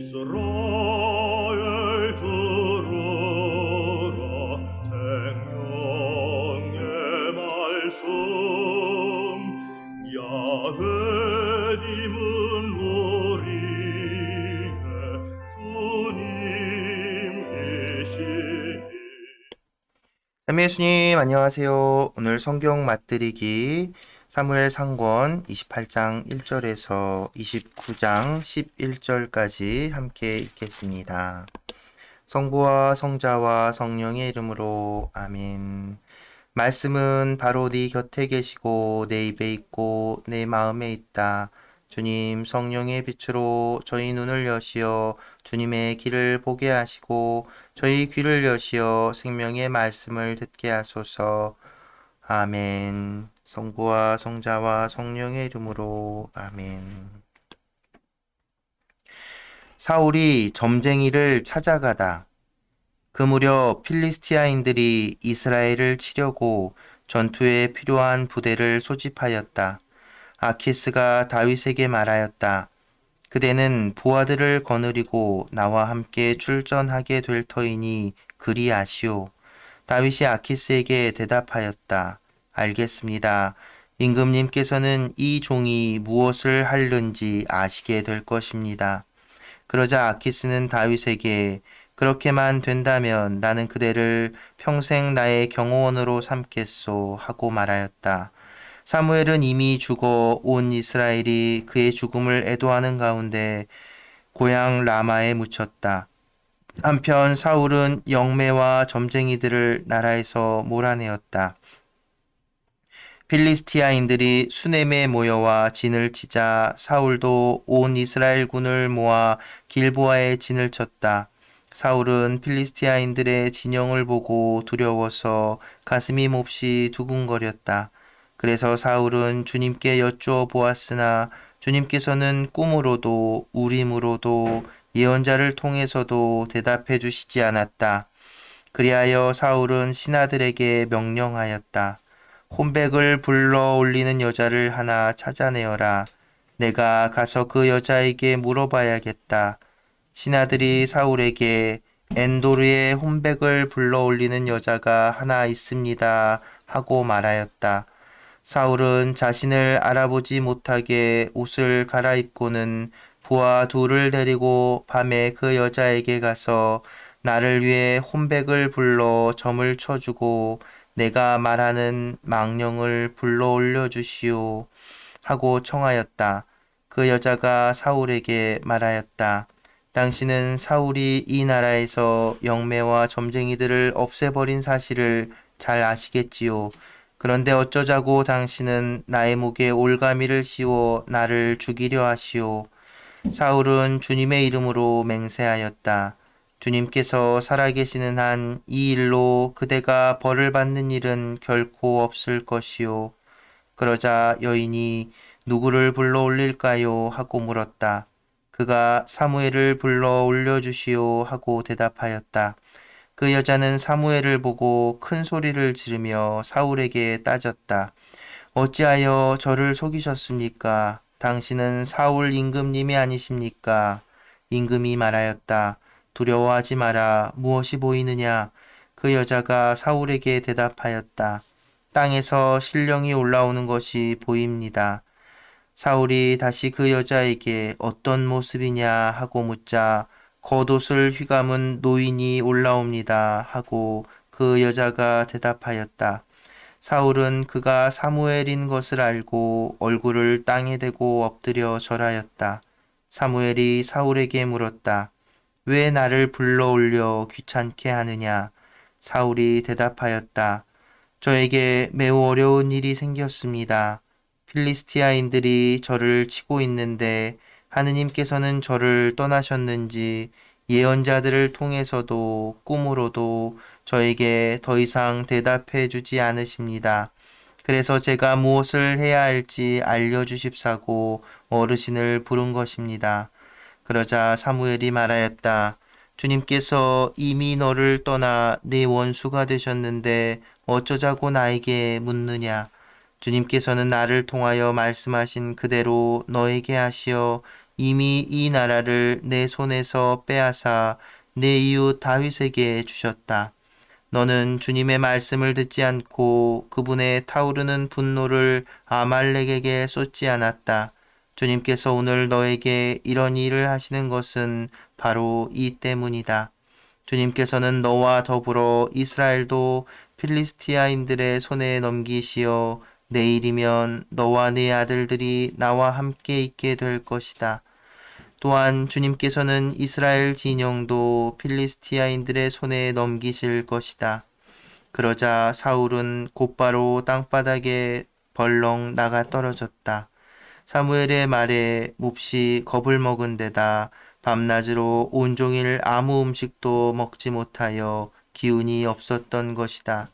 이스라엘 들으라 생명의 말씀 야훼님은 우리의 주님이시니. 삼위 예수님 안녕하세요. 오늘 성경 맛들이기 사무엘 상권 28장 1절에서 29장 11절까지 함께 읽겠습니다. 성부와 성자와 성령의 이름으로 아멘. 말씀은 바로 네 곁에 계시고 내 입에 있고 내 마음에 있다. 주님 성령의 빛으로 저희 눈을 여시어 주님의 길을 보게 하시고 저희 귀를 여시어 생명의 말씀을 듣게 하소서. 아멘. 성부와 성자와 성령의 이름으로 아멘. 사울이 점쟁이를 찾아가다. 그 무렵 필리스티아인들이 이스라엘을 치려고 전투에 필요한 부대를 소집하였다. 아키스가 다윗에게 말하였다. 그대는 부하들을 거느리고 나와 함께 출전하게 될 터이니 그리 아시오. 다윗이 아키스에게 대답하였다. 알겠습니다. 임금님께서는 이 종이 무엇을 하려는지 아시게 될 것입니다. 그러자 아키스는 다윗에게 그렇게만 된다면 나는 그대를 평생 나의 경호원으로 삼겠소 하고 말하였다. 사무엘은 이미 죽어 온 이스라엘이 그의 죽음을 애도하는 가운데 고향 라마에 묻혔다. 한편 사울은 영매와 점쟁이들을 나라에서 몰아내었다. 필리스티아인들이 수넴에 모여와 진을 치자 사울도 온 이스라엘군을 모아 길보아에 진을 쳤다. 사울은 필리스티아인들의 진영을 보고 두려워서 가슴이 몹시 두근거렸다. 그래서 사울은 주님께 여쭈어 보았으나 주님께서는 꿈으로도 우림으로도 예언자를 통해서도 대답해 주시지 않았다. 그리하여 사울은 신하들에게 명령하였다. 혼백을 불러 올리는 여자를 하나 찾아내어라. 내가 가서 그 여자에게 물어봐야겠다. 신하들이 사울에게 엔도르에 혼백을 불러 올리는 여자가 하나 있습니다 하고 말하였다. 사울은 자신을 알아보지 못하게 옷을 갈아입고는 부하 둘을 데리고 밤에 그 여자에게 가서 나를 위해 혼백을 불러 점을 쳐주고 내가 말하는 망령을 불러 올려주시오 하고 청하였다. 그 여자가 사울에게 말하였다. 당신은 사울이 이 나라에서 영매와 점쟁이들을 없애버린 사실을 잘 아시겠지요. 그런데 어쩌자고 당신은 나의 목에 올가미를 씌워 나를 죽이려 하시오. 사울은 주님의 이름으로 맹세하였다. 주님께서 살아계시는 한 이 일로 그대가 벌을 받는 일은 결코 없을 것이요. 그러자 여인이 누구를 불러 올릴까요? 하고 물었다. 그가 사무엘을 불러 올려주시오 하고 대답하였다. 그 여자는 사무엘을 보고 큰 소리를 지르며 사울에게 따졌다. 어찌하여 저를 속이셨습니까? 당신은 사울 임금님이 아니십니까? 임금이 말하였다. 두려워하지 마라. 무엇이 보이느냐? 그 여자가 사울에게 대답하였다. 땅에서 신령이 올라오는 것이 보입니다. 사울이 다시 그 여자에게 어떤 모습이냐 하고 묻자 겉옷을 휘감은 노인이 올라옵니다 하고 그 여자가 대답하였다. 사울은 그가 사무엘인 것을 알고 얼굴을 땅에 대고 엎드려 절하였다. 사무엘이 사울에게 물었다. 왜 나를 불러 올려 귀찮게 하느냐? 사울이 대답하였다. 저에게 매우 어려운 일이 생겼습니다. 필리스티아인들이 저를 치고 있는데 하느님께서는 저를 떠나셨는지 예언자들을 통해서도 꿈으로도 저에게 더 이상 대답해 주지 않으십니다. 그래서 제가 무엇을 해야 할지 알려주십사고 어르신을 부른 것입니다. 그러자 사무엘이 말하였다. 주님께서 이미 너를 떠나 내 원수가 되셨는데 어쩌자고 나에게 묻느냐. 주님께서는 나를 통하여 말씀하신 그대로 너에게 하시어 이미 이 나라를 내 손에서 빼앗아 내 이웃 다윗에게 주셨다. 너는 주님의 말씀을 듣지 않고 그분의 타오르는 분노를 아말렉에게 쏟지 않았다. 주님께서 오늘 너에게 이런 일을 하시는 것은 바로 이 때문이다. 주님께서는 너와 더불어 이스라엘도 필리스티아인들의 손에 넘기시어 내일이면 너와 네 아들들이 나와 함께 있게 될 것이다. 또한 주님께서는 이스라엘 진영도 필리스티아인들의 손에 넘기실 것이다. 그러자 사울은 곧바로 땅바닥에 벌렁 나가 떨어졌다. 사무엘의 말에 몹시 겁을 먹은 데다 밤낮으로 온종일 아무 음식도 먹지 못하여 기운이 없었던 것이다.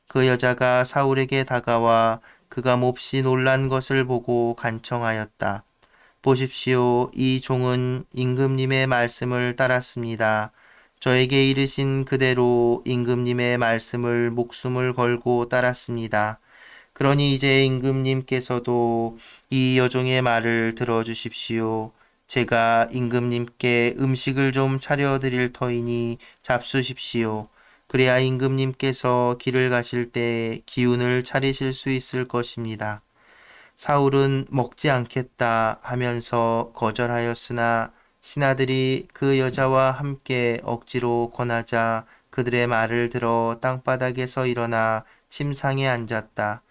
그 여자가 사울에게 다가와 그가 몹시 놀란 것을 보고 간청하였다. 보십시오. 이 종은 임금님의 말씀을 따랐습니다. 저에게 이르신 그대로 임금님의 말씀을 목숨을 걸고 따랐습니다. 그러니 이제 임금님께서도 이 여종의 말을 들어주십시오. 제가 임금님께 음식을 좀 차려드릴 터이니 잡수십시오. 그래야 임금님께서 길을 가실 때 기운을 차리실 수 있을 것입니다. 사울은 먹지 않겠다 하면서 거절하였으나 신하들이 그 여자와 함께 억지로 권하자 그들의 말을 들어 땅바닥에서 일어나 침상에 앉았다.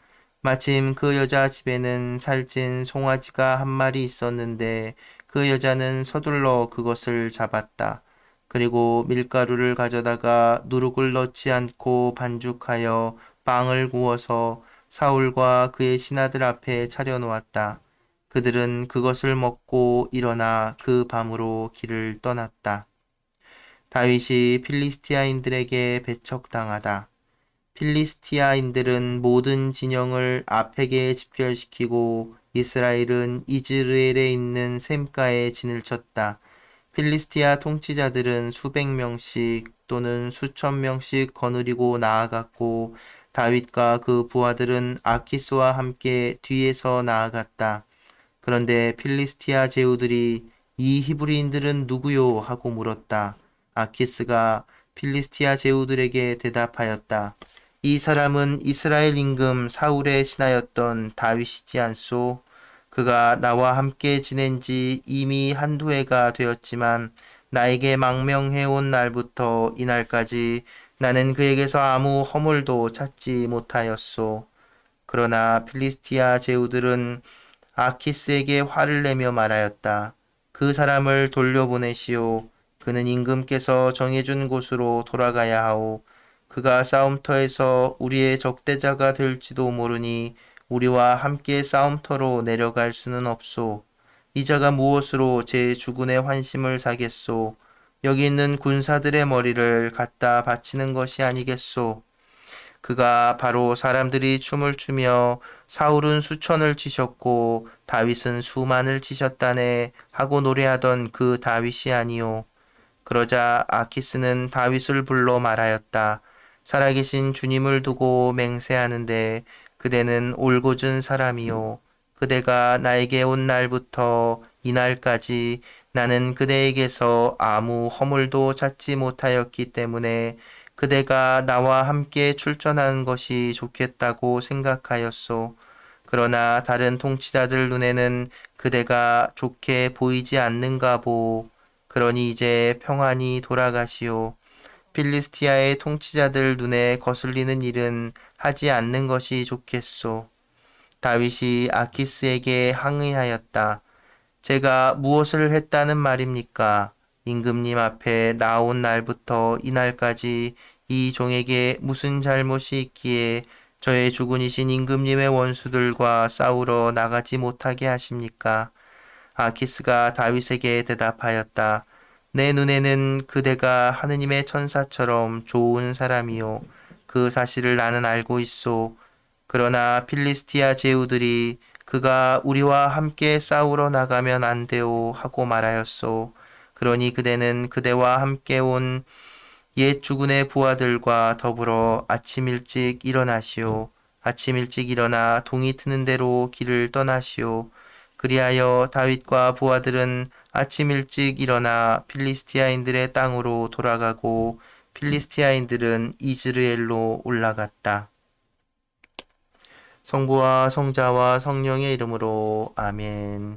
마침 그 여자 집에는 살찐 송아지가 한 마리 있었는데 그 여자는 서둘러 그것을 잡았다. 그리고 밀가루를 가져다가 누룩을 넣지 않고 반죽하여 빵을 구워서 사울과 그의 신하들 앞에 차려놓았다. 그들은 그것을 먹고 일어나 그 밤으로 길을 떠났다. 다윗이 필리스티아인들에게 배척당하다. 필리스티아인들은 모든 진영을 아펙에 집결시키고 이스라엘은 이즈르엘에 있는 셈가에 진을 쳤다. 필리스티아 통치자들은 수백 명씩 또는 수천 명씩 거느리고 나아갔고 다윗과 그 부하들은 아키스와 함께 뒤에서 나아갔다. 그런데 필리스티아 제후들이 이 히브리인들은 누구요? 하고 물었다. 아키스가 필리스티아 제후들에게 대답하였다. 이 사람은 이스라엘 임금 사울의 신하였던 다윗이지 않소? 그가 나와 함께 지낸 지 이미 한두 해가 되었지만 나에게 망명해온 날부터 이날까지 나는 그에게서 아무 허물도 찾지 못하였소. 그러나 필리스티아 제후들은 아키스에게 화를 내며 말하였다. 그 사람을 돌려보내시오. 그는 임금께서 정해준 곳으로 돌아가야 하오. 그가 싸움터에서 우리의 적대자가 될지도 모르니 우리와 함께 싸움터로 내려갈 수는 없소. 이 자가 무엇으로 제 주군의 환심을 사겠소. 여기 있는 군사들의 머리를 갖다 바치는 것이 아니겠소. 그가 바로 사람들이 춤을 추며 사울은 수천을 치셨고 다윗은 수만을 치셨다네 하고 노래하던 그 다윗이 아니요. 그러자 아키스는 다윗을 불러 말하였다. 살아계신 주님을 두고 맹세하는데 그대는 올곧은 사람이요. 그대가 나에게 온 날부터 이날까지 나는 그대에게서 아무 허물도 찾지 못하였기 때문에 그대가 나와 함께 출전하는 것이 좋겠다고 생각하였소. 그러나 다른 통치자들 눈에는 그대가 좋게 보이지 않는가 보. 그러니 이제 평안히 돌아가시오. 필리스티아의 통치자들 눈에 거슬리는 일은 하지 않는 것이 좋겠소. 다윗이 아키스에게 항의하였다. 제가 무엇을 했다는 말입니까? 임금님 앞에 나온 날부터 이날까지 이 종에게 무슨 잘못이 있기에 저의 주군이신 임금님의 원수들과 싸우러 나가지 못하게 하십니까? 아키스가 다윗에게 대답하였다. 내 눈에는 그대가 하느님의 천사처럼 좋은 사람이요. 그 사실을 나는 알고 있소. 그러나 필리스티아 제후들이 그가 우리와 함께 싸우러 나가면 안 되오 하고 말하였소. 그러니 그대는 그대와 함께 온 옛 주군의 부하들과 더불어 아침 일찍 일어나시오. 아침 일찍 일어나 동이 트는 대로 길을 떠나시오. 그리하여 다윗과 부하들은 아침 일찍 일어나 필리스티아인들의 땅으로 돌아가고 필리스티아인들은 이즈르엘로 올라갔다. 성부와 성자와 성령의 이름으로 아멘.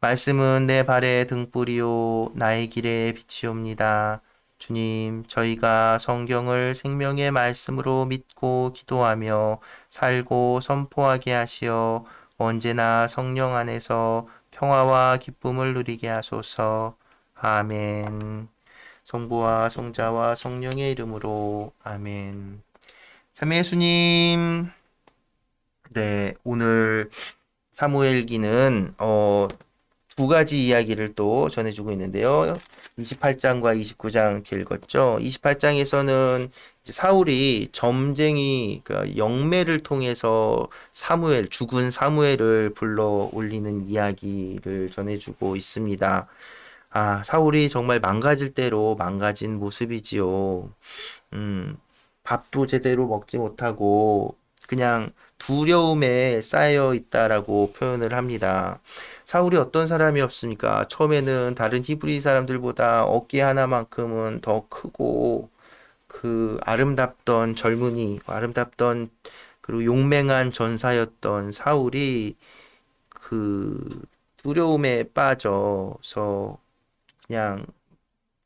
말씀은 내 발의 등불이요 나의 길에 빛이옵니다. 주님, 저희가 성경을 생명의 말씀으로 믿고 기도하며 살고 선포하게 하시어 언제나 성령 안에서 평화와 기쁨을 누리게 하소서. 아멘. 성부와 성자와 성령의 이름으로 아멘. 참 예수님. 네, 오늘 사무엘기는 두 가지 이야기를 또 전해주고 있는데요. 28장과 29장 이렇게 읽었죠. 28장에서는 사울이 점쟁이 그 영매를 통해서 죽은 사무엘을 불러 올리는 이야기를 전해주고 있습니다. 아, 사울이 정말 망가질 대로 망가진 모습이지요. 밥도 제대로 먹지 못하고 그냥 두려움에 쌓여 있다라고 표현을 합니다. 사울이 어떤 사람이었습니까? 처음에는 다른 히브리 사람들보다 어깨 하나만큼은 더 크고 그 아름답던 젊은이, 아름답던 그리고 용맹한 전사였던 사울이 그 두려움에 빠져서 그냥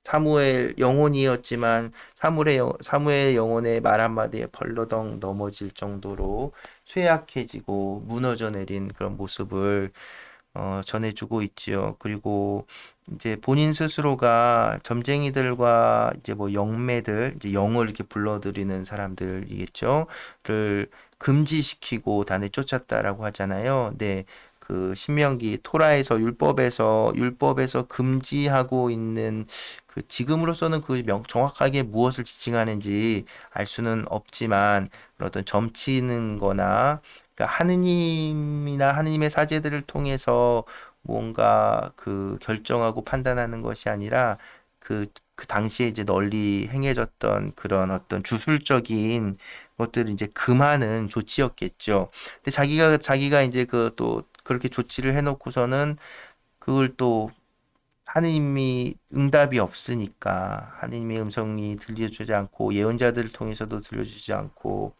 사무엘 영혼이었지만 사무엘 영혼의 말 한마디에 벌러덩 넘어질 정도로 쇠약해지고 무너져 내린 그런 모습을 전해주고 있지요. 그리고 이제 본인 스스로가 점쟁이들과 이제 뭐 영매들, 이제 영을 이렇게 불러들이는 사람들이겠죠.를 금지시키고 단에 쫓았다라고 하잖아요. 네. 그 신명기 토라에서 율법에서 금지하고 있는 그 지금으로서는 정확하게 무엇을 지칭하는지 알 수는 없지만 그런 어떤 점치는 거나 그러니까 하느님이나 하느님의 사제들을 통해서 뭔가 그 결정하고 판단하는 것이 아니라 그 당시에 이제 널리 행해졌던 그런 어떤 주술적인 것들을 이제 금하는 조치였겠죠. 근데 자기가 이제 그 또 그렇게 조치를 해놓고서는 그걸 또 하느님이 응답이 없으니까 하느님의 음성이 들려주지 않고 예언자들을 통해서도 들려주지 않고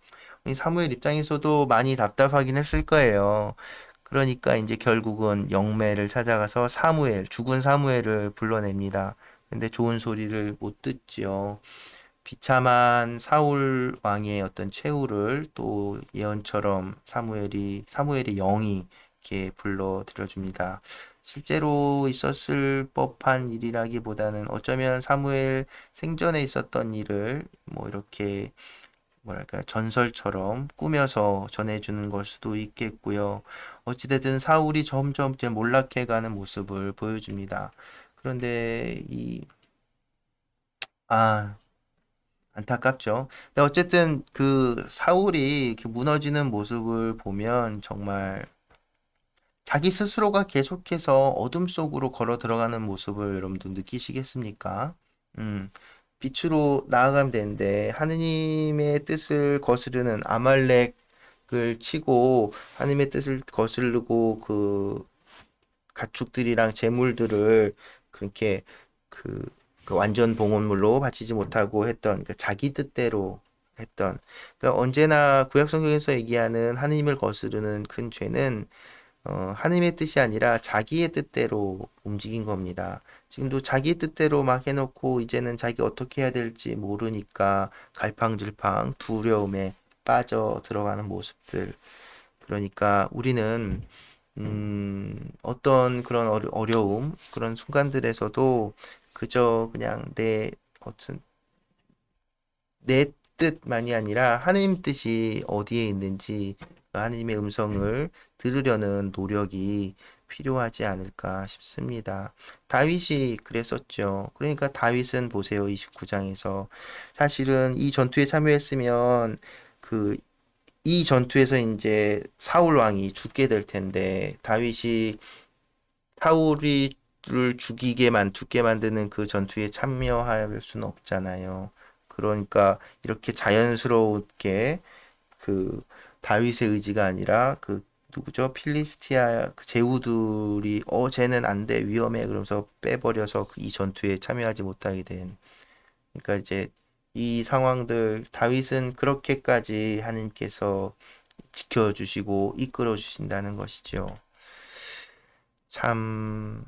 사무엘 입장에서도 많이 답답하긴 했을 거예요. 그러니까 이제 결국은 영매를 찾아가서 죽은 사무엘을 불러냅니다. 근데 좋은 소리를 못 듣지요. 비참한 사울 왕의 어떤 최후를 또 예언처럼 사무엘의 영이 이렇게 불러 들여줍니다. 실제로 있었을 법한 일이라기보다는 어쩌면 사무엘 생전에 있었던 일을 뭐 이렇게 뭐랄까 전설처럼 꾸며서 전해주는 걸 수도 있겠고요. 어찌됐든 사울이 점점 이제 몰락해가는 모습을 보여줍니다. 그런데 아, 안타깝죠. 근데 어쨌든 그 사울이 이렇게 무너지는 모습을 보면 정말 자기 스스로가 계속해서 어둠 속으로 걸어 들어가는 모습을 여러분도 느끼시겠습니까? 음, 빛으로 나아가면 되는데 하느님의 뜻을 거스르는 아말렉을 치고 하느님의 뜻을 거스르고 그 가축들이랑 재물들을 그렇게 그, 그 완전 봉헌물로 바치지 못하고 했던 그 자기 뜻대로 했던 그러니까 언제나 구약 성경에서 얘기하는 하느님을 거스르는 큰 죄는 하느님의 뜻이 아니라 자기의 뜻대로 움직인 겁니다. 지금도 자기 뜻대로 막 해놓고 이제는 자기 어떻게 해야 될지 모르니까 갈팡질팡 두려움에 빠져 들어가는 모습들. 그러니까 우리는 어떤 그런 어려움, 그런 순간들에서도 그저 그냥 내 뜻만이 아니라 하느님 뜻이 어디에 있는지 그 하느님의 음성을 들으려는 노력이 필요하지 않을까 싶습니다. 다윗이 그랬었죠. 그러니까 다윗은 보세요. 29장에서 사실은 이 전투에 참여했으면 그 이 전투에서 이제 사울 왕이 죽게 될 텐데 다윗이 사울이를 죽게 만드는 그 전투에 참여할 수는 없잖아요. 그러니까 이렇게 자연스럽게 그 다윗의 의지가 아니라 그 누구죠? 필리스티아 그 제후들이 쟤는 안 돼, 위험해 그러면서 빼버려서 이 전투에 참여하지 못하게 된. 그러니까 이제 이 상황들 다윗은 그렇게까지 하나님께서 지켜주시고 이끌어 주신다는 것이죠. 참,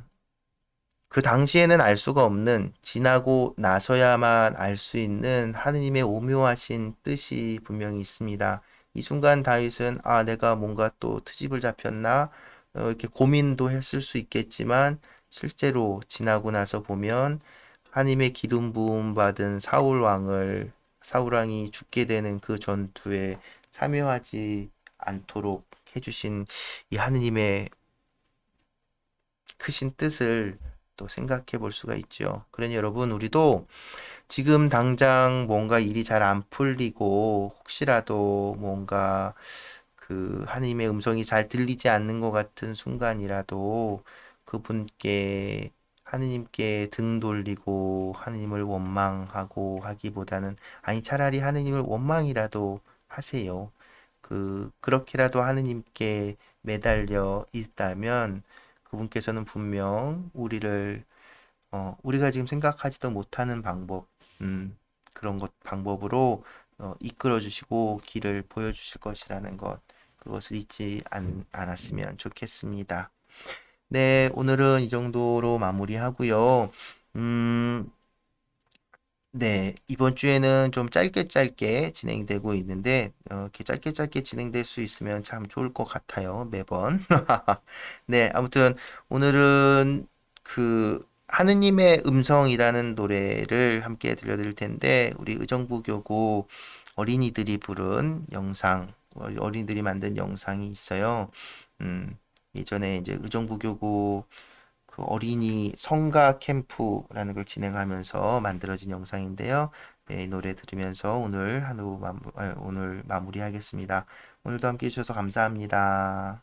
그 당시에는 알 수가 없는 지나고 나서야만 알 수 있는 하느님의 오묘하신 뜻이 분명히 있습니다. 이 순간 다윗은 내가 뭔가 또 트집을 잡혔나? 이렇게 고민도 했을 수 있겠지만 실제로 지나고 나서 보면 하나님의 기름 부음 받은 사울 왕이 죽게 되는 그 전투에 참여하지 않도록 해주신 이 하느님의 크신 뜻을 또 생각해 볼 수가 있죠. 그러니 여러분, 우리도 지금 당장 뭔가 일이 잘 안 풀리고 혹시라도 뭔가 그 하나님의 음성이 잘 들리지 않는 것 같은 순간이라도 그분께 하느님께 등 돌리고 하느님을 원망하고 하기보다는 아니 차라리 하느님을 원망이라도 하세요. 그렇게라도 하느님께 매달려 있다면 그분께서는 분명 우리가 지금 생각하지도 못하는 그런 방법으로 이끌어 주시고 길을 보여주실 것이라는 것, 그것을 잊지 않았으면 좋겠습니다. 네, 오늘은 이 정도로 마무리하고요. 음, 네, 이번 주에는 좀 짧게 진행되고 있는데, 이렇게 짧게 진행될 수 있으면 참 좋을 것 같아요, 매번. 네, 아무튼 오늘은 하느님의 음성이라는 노래를 함께 들려드릴 텐데, 우리 의정부교구 어린이들이 부른 어린이들이 만든 영상이 있어요. 예전에 이제 의정부교구 그 어린이 성가 캠프라는 걸 진행하면서 만들어진 영상인데요. 네, 이 노래 들으면서 오늘 마무리하겠습니다. 오늘도 함께 해주셔서 감사합니다.